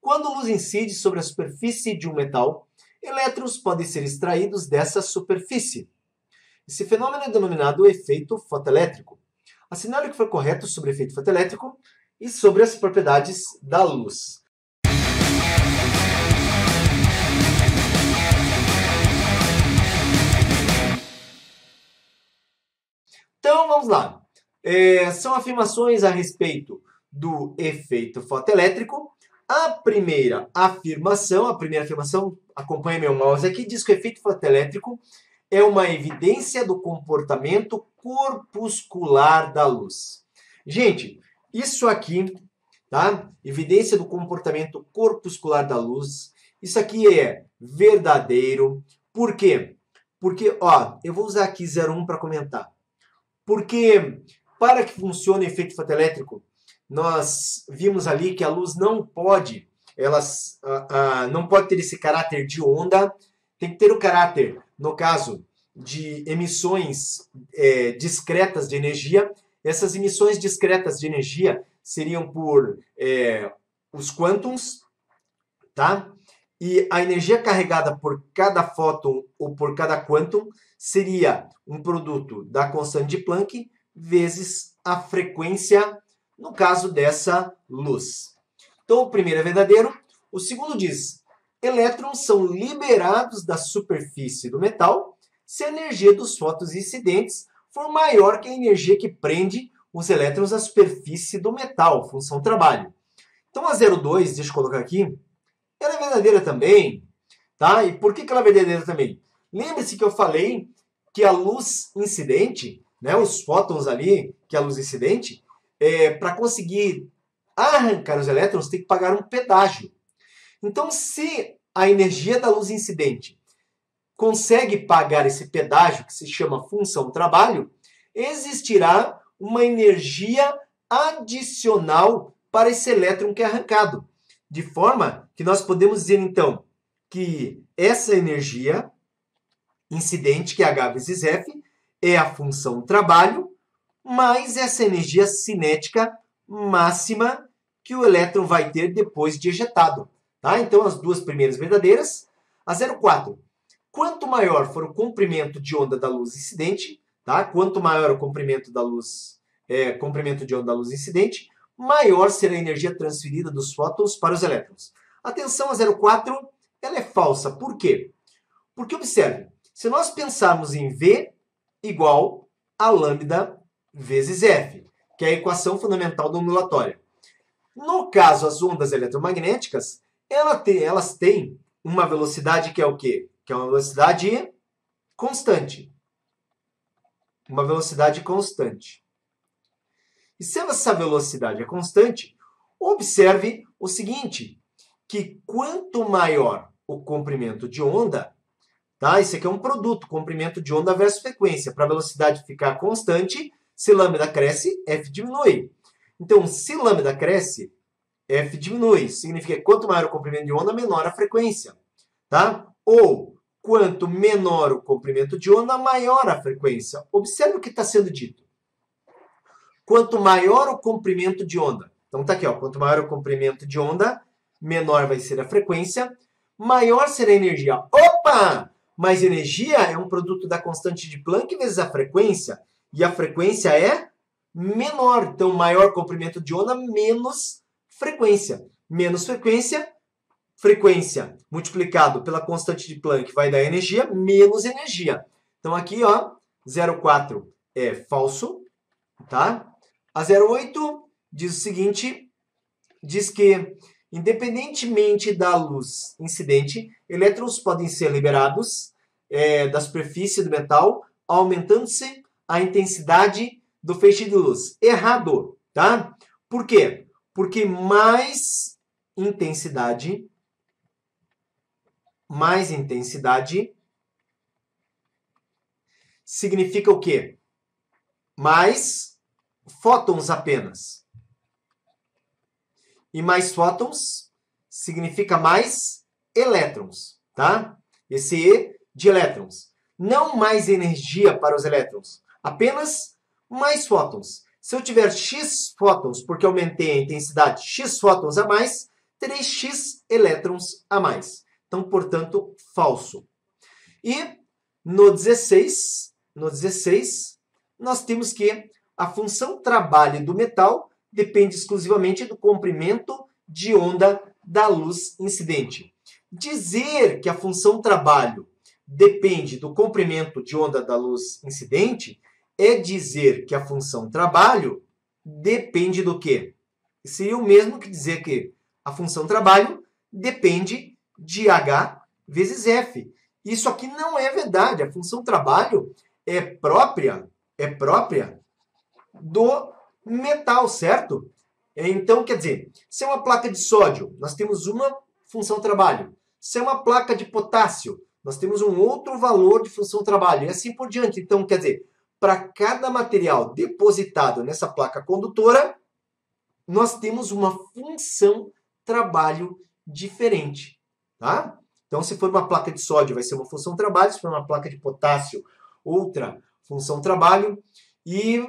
Quando a luz incide sobre a superfície de um metal, elétrons podem ser extraídos dessa superfície. Esse fenômeno é denominado efeito fotoelétrico. Assinale o que for correto sobre o efeito fotoelétrico e sobre as propriedades da luz. Então, vamos lá. São afirmações a respeito do efeito fotoelétrico. A primeira afirmação, acompanhe meu mouse aqui, diz que o efeito fotoelétrico é uma evidência do comportamento corpuscular da luz. Gente, isso aqui, tá? Evidência do comportamento corpuscular da luz. Isso aqui é verdadeiro. Por quê? Porque, eu vou usar aqui 01 para comentar. Porque para que funcione o efeito fotoelétrico, nós vimos ali que a luz não pode ter esse caráter de onda, tem que ter o caráter, no caso, de emissões discretas de energia. Essas emissões discretas de energia seriam por os quântons, tá? E a energia carregada por cada fóton ou por cada quânton seria um produto da constante de Planck vezes a frequência, no caso dessa luz. Então, o primeiro é verdadeiro. O segundo diz: elétrons são liberados da superfície do metal se a energia dos fótons incidentes for maior que a energia que prende os elétrons à superfície do metal, função trabalho. Então, a 02, deixa eu colocar aqui, ela é verdadeira também. Tá? E por que ela é verdadeira também? Lembre-se que eu falei que a luz incidente, né, os fótons ali, que é a luz incidente, para conseguir arrancar os elétrons, tem que pagar um pedágio. Então, se a energia da luz incidente consegue pagar esse pedágio, que se chama função trabalho, existirá uma energia adicional para esse elétron que é arrancado. De forma que nós podemos dizer, então, que essa energia incidente, que é H vezes F, é a função trabalho, mais essa energia cinética máxima que o elétron vai ter depois de ejetado. Tá? Então, as duas primeiras verdadeiras. A 04. Quanto maior for o comprimento de onda da luz incidente, tá? Quanto maior o comprimento de onda da luz incidente, maior será a energia transferida dos fótons para os elétrons. Atenção, a 04, ela é falsa. Por quê? Porque, observe, se nós pensarmos em V igual a lambda vezes F, que é a equação fundamental da ondulatória. No caso, as ondas eletromagnéticas, elas têm uma velocidade que é o quê? Que é uma velocidade constante. Uma velocidade constante. E se essa velocidade é constante, observe o seguinte, que quanto maior o comprimento de onda, tá? Isso aqui é um produto, comprimento de onda versus frequência. Para a velocidade ficar constante, se lambda cresce, F diminui. Então, se lambda cresce, F diminui. Significa que quanto maior o comprimento de onda, menor a frequência. Tá? Ou, quanto menor o comprimento de onda, maior a frequência. Observe o que está sendo dito. Quanto maior o comprimento de onda. Então, está aqui, quanto maior o comprimento de onda, menor vai ser a frequência, maior será a energia. Opa! Mas energia é um produto da constante de Planck vezes a frequência. E a frequência é menor. Então, maior comprimento de onda, menos frequência. Menos frequência, frequência multiplicado pela constante de Planck vai dar energia, menos energia. Então, aqui, 04 é falso. Tá? A 08 diz o seguinte, diz que, independentemente da luz incidente, elétrons podem ser liberados da superfície do metal, aumentando-se a intensidade do feixe de luz. Errado, tá? Por quê? Porque mais intensidade significa o quê? Mais fótons apenas. E mais fótons significa mais elétrons, tá? Esse E de elétrons. Não mais energia para os elétrons, apenas mais fótons. Se eu tiver X fótons, porque aumentei a intensidade, X fótons a mais, 3x elétrons a mais. Então, portanto, falso. E no 16, nós temos que a função trabalho do metal depende exclusivamente do comprimento de onda da luz incidente. Dizer que a função trabalho depende do comprimento de onda da luz incidente é dizer que a função trabalho depende do quê? Seria o mesmo que dizer que a função trabalho depende de H vezes F. Isso aqui não é verdade. A função trabalho é própria do metal, certo? Então, quer dizer, se é uma placa de sódio, nós temos uma função trabalho. Se é uma placa de potássio, nós temos um outro valor de função trabalho. E assim por diante. Então, quer dizer, para cada material depositado nessa placa condutora, nós temos uma função trabalho diferente. Tá? Então, se for uma placa de sódio, vai ser uma função trabalho. Se for uma placa de potássio, outra função trabalho. E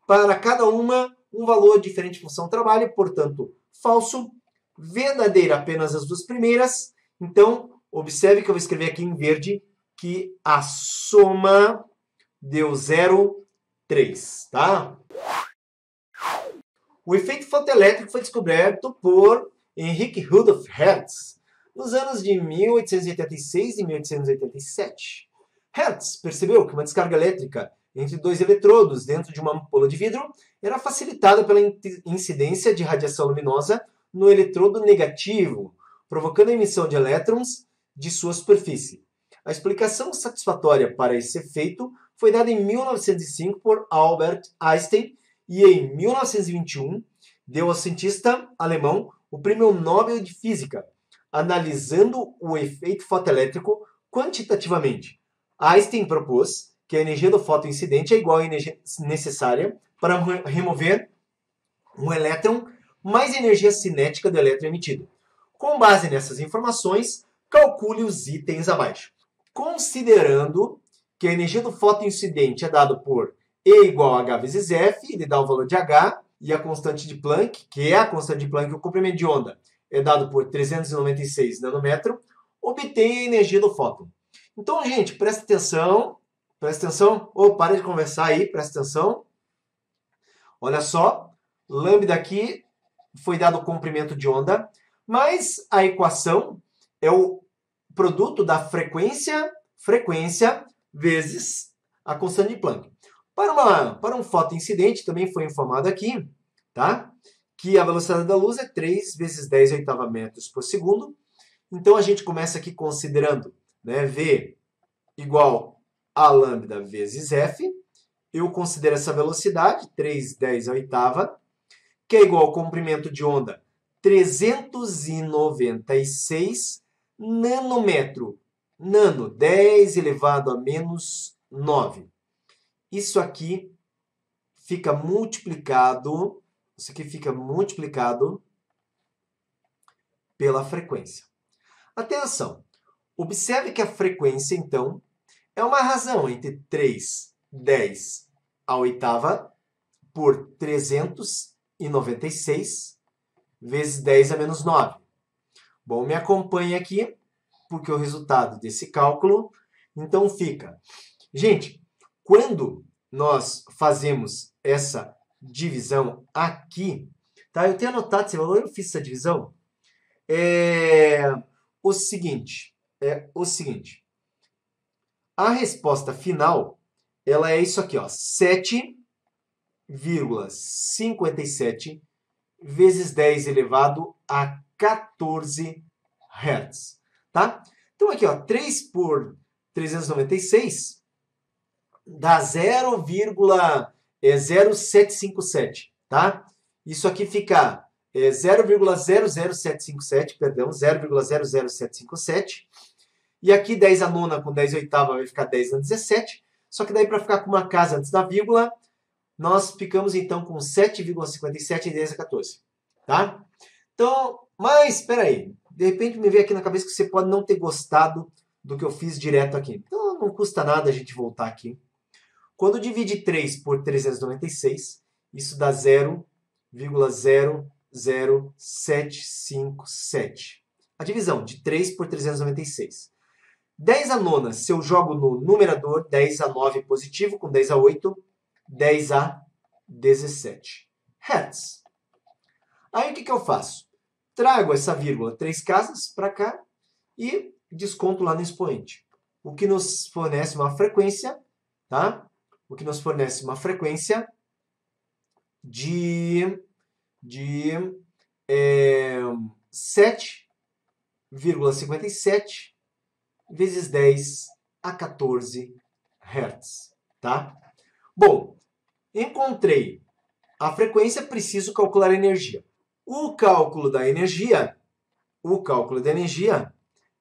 para cada uma, um valor diferente de função trabalho. Portanto, falso. Verdadeira apenas as duas primeiras. Então, observe que eu vou escrever aqui em verde que a soma deu 0,3. Tá? O efeito fotoelétrico foi descoberto por Henrik Rudolf Hertz nos anos de 1886 e 1887. Hertz percebeu que uma descarga elétrica entre dois eletrodos dentro de uma ampola de vidro era facilitada pela incidência de radiação luminosa no eletrodo negativo, provocando a emissão de elétrons de sua superfície. A explicação satisfatória para esse efeito foi dada em 1905 por Albert Einstein e em 1921 deu ao cientista alemão o Prêmio Nobel de Física, analisando o efeito fotoelétrico quantitativamente. Einstein propôs que a energia do fotoincidente é igual à energia necessária para remover um elétron mais a energia cinética do elétron emitido. Com base nessas informações, calcule os itens abaixo. Considerando que a energia do fotoincidente é dada por E igual a H vezes F, ele dá o valor de H, e a constante de Planck, que é a constante de Planck, o comprimento de onda, é dado por 396 nanômetros, obtém a energia do fóton. Então, gente, presta atenção. Ou para de conversar aí, presta atenção. Olha só, lambda aqui foi dado o comprimento de onda, mas a equação é o produto da frequência vezes a constante de Planck. Para um fotoincidente, também foi informado aqui, tá? Que a velocidade da luz é 3 vezes 10 oitava metros por segundo. Então, a gente começa aqui considerando, né, V igual a lambda vezes F. Eu considero essa velocidade, 3 10 oitava, que é igual ao comprimento de onda 396 nanômetro. Nano, 10 elevado a menos 9. Isso aqui fica multiplicado, pela frequência. Atenção, observe que a frequência, então, é uma razão entre 3, 10 a oitava por 396 vezes 10 a menos 9. Bom, me acompanhe aqui, porque o resultado desse cálculo, então, fica. Gente, quando nós fazemos essa divisão aqui, tá? Eu tenho anotado esse valor, eu fiz essa divisão. É o seguinte. A resposta final, ela é isso aqui, ó, 7,57 vezes 10 elevado a 14 Hz, tá? Então aqui, ó, 3 por 396 dá 0,0757, tá? Isso aqui fica 0,00757, perdão, 0,00757. E aqui 10 a nona com 10 a oitava vai ficar 10 a 17. Só que daí para ficar com uma casa antes da vírgula, nós ficamos então com 7,57 e 10 a 14, tá? Então, mas espera aí, de repente me veio aqui na cabeça que você pode não ter gostado do que eu fiz direto aqui. Então não custa nada a gente voltar aqui. Quando divide 3 por 396, isso dá 0,0 0,757. A divisão de 3 por 396. 10 a nona, se eu jogo no numerador, 10 a 9 positivo, com 10 a 8, 10 a 17 Hz. Aí o que eu faço? Trago essa vírgula 3 casas para cá e desconto lá no expoente. O que nos fornece uma frequência, tá? O que nos fornece uma frequência de 7,57 vezes 10 a 14 Hz, tá? Bom, encontrei a frequência, preciso calcular a energia. O cálculo da energia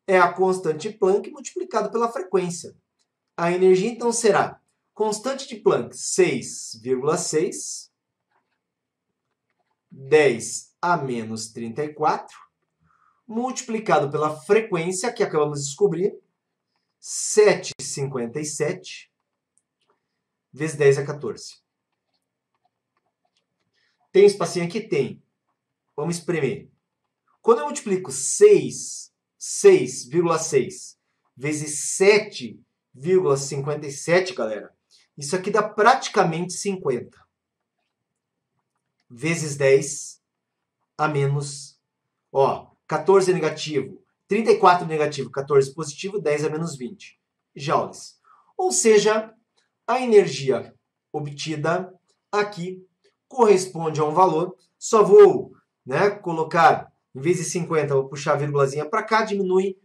é a constante Planck multiplicado pela frequência. A energia, então, será constante de Planck 6,6, 10 a menos 34, multiplicado pela frequência, que acabamos de descobrir, 7,57, vezes 10 a 14. Tem um espacinho aqui? Tem. Vamos espremer. Quando eu multiplico 6,6 vezes 7,57, galera, isso aqui dá praticamente 50. Vezes 10 a menos, 14 negativo, 34 negativo, 14 positivo, 10 a menos 20 joules. Ou seja, a energia obtida aqui corresponde a um valor, só vou colocar, em vez de 50, vou puxar a vírgulazinha para cá, diminui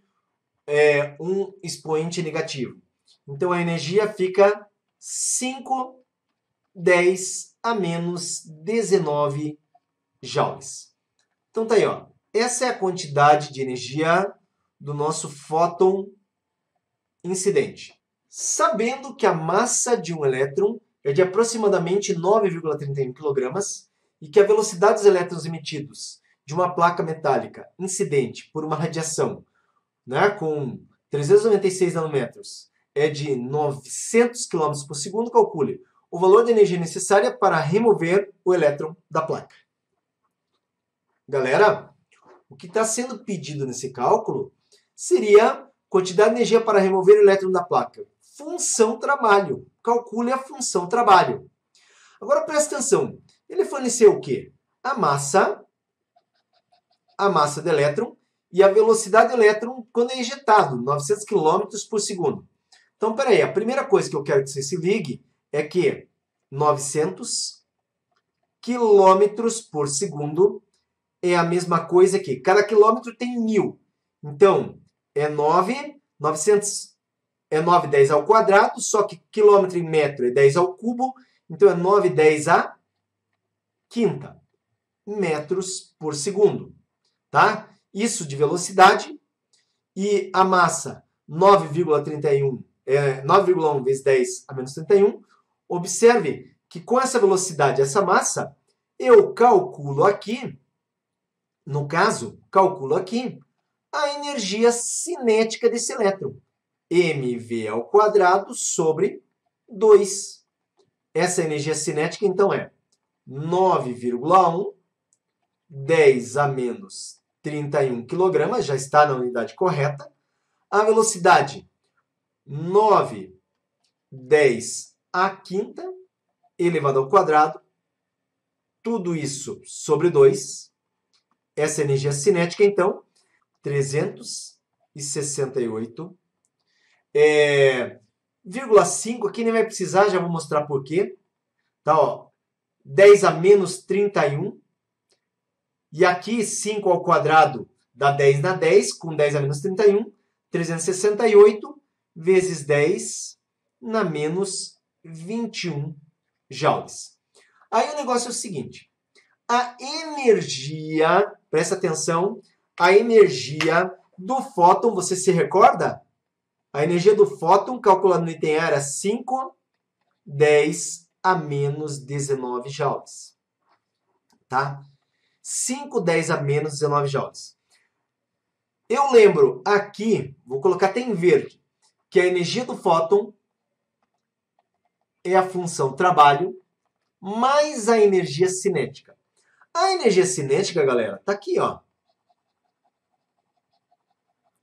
um expoente negativo. Então a energia fica 5,10 a menos 19 joules. Então tá aí, essa é a quantidade de energia do nosso fóton incidente. Sabendo que a massa de um elétron é de aproximadamente 9,31 kg e que a velocidade dos elétrons emitidos de uma placa metálica incidente por uma radiação com 396 nanômetros é de 900 km por segundo, calcule o valor de energia necessária para remover o elétron da placa. Galera, o que está sendo pedido nesse cálculo seria a quantidade de energia para remover o elétron da placa. Função trabalho. Calcule a função trabalho. Agora presta atenção. Ele forneceu o quê? A massa do elétron e a velocidade do elétron quando é ejetado, 900 km por segundo. Então, peraí, a primeira coisa que eu quero que você se ligue é que 900 km por segundo é a mesma coisa que cada quilômetro tem 1000. Então, é 900 é 9 10 ao quadrado, só que quilômetro em metro é 10 ao cubo, então é 9 10 a quinta metros por segundo, tá? Isso de velocidade e a massa 9,1 vezes 10 a menos 31. Observe que com essa velocidade, essa massa, eu calculo aqui, no caso, a energia cinética desse elétron. mv ao quadrado sobre 2. Essa energia cinética, então, é 9,1, 10 a menos 31 kg, já está na unidade correta. A velocidade, 9, 10 a quinta, elevado ao quadrado. Tudo isso sobre 2. Essa energia cinética, então, 368 0,5 aqui nem vai precisar, já vou mostrar por quê. Tá, 10 a menos 31. E aqui 5 ao quadrado dá 10 na 10, com 10 a menos 31. 368 vezes 10 na menos 21 joules. Aí o negócio é o seguinte. A energia, presta atenção, a energia do fóton, você se recorda? A energia do fóton, calculando no item A, era 5, 10 a menos 19 joules. Tá? 5, 10 a menos 19 joules. Eu lembro aqui, vou colocar até em verde, que a energia do fóton é a função trabalho mais a energia cinética. A energia cinética, galera, tá aqui, ó.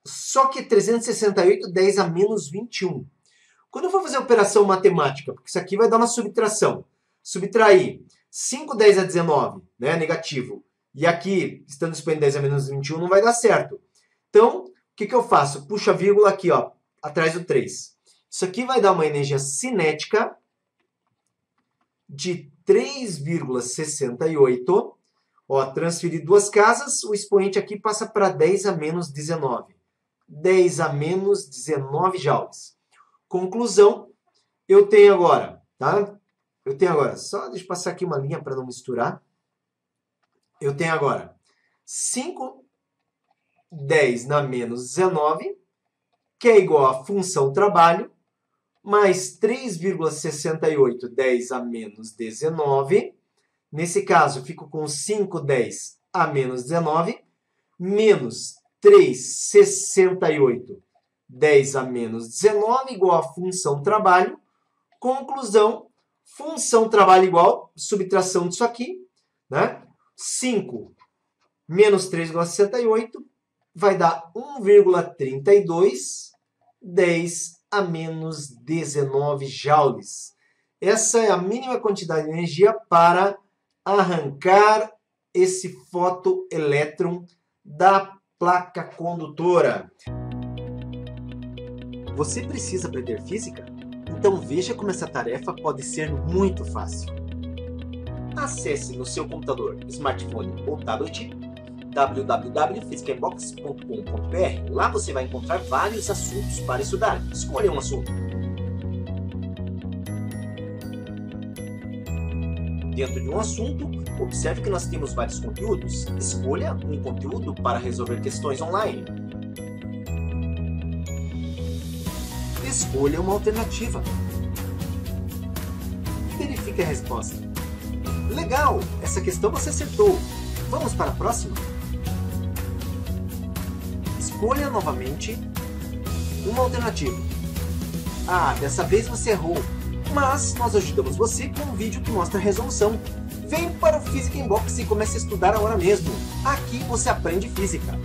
Só que 368, 10 a menos 21. Quando eu for fazer a operação matemática, porque isso aqui vai dar uma subtração. Subtrair 5, 10 a 19, né, negativo. E aqui, estando expondo 10 a menos 21, não vai dar certo. Então, o que eu faço? Puxo a vírgula aqui, ó, atrás do 3. Isso aqui vai dar uma energia cinética de 3,68. Ó, transferir duas casas, o expoente aqui passa para 10 a menos 19. 10 a menos 19 joules. Conclusão, eu tenho agora, tá? Eu tenho agora, só deixa eu passar aqui uma linha para não misturar. Eu tenho agora 5, 10 na menos 19, que é igual a função trabalho, mais 3,68, 10 a menos 19. Nesse caso, eu fico com 5, 10 a menos 19, menos 3,68, 10 a menos 19, igual a função trabalho. Conclusão, função trabalho igual, subtração disso aqui, né? 5 menos 3,68 vai dar 1,32, 10 a menos 19 joules. Essa é a mínima quantidade de energia para arrancar esse fotoelétron da placa condutora. Você precisa aprender física? Então veja como essa tarefa pode ser muito fácil. Acesse no seu computador, smartphone ou tablet www.physicainbox.com.br. Lá você vai encontrar vários assuntos para estudar. Escolha um assunto. Dentro de um assunto, observe que nós temos vários conteúdos. Escolha um conteúdo para resolver questões online. Escolha uma alternativa. Verifique a resposta. Legal! Essa questão você acertou. Vamos para a próxima? Escolha novamente uma alternativa. Ah, dessa vez você errou. Mas nós ajudamos você com um vídeo que mostra a resolução. Vem para o Physica Inbox e comece a estudar agora mesmo. Aqui você aprende física.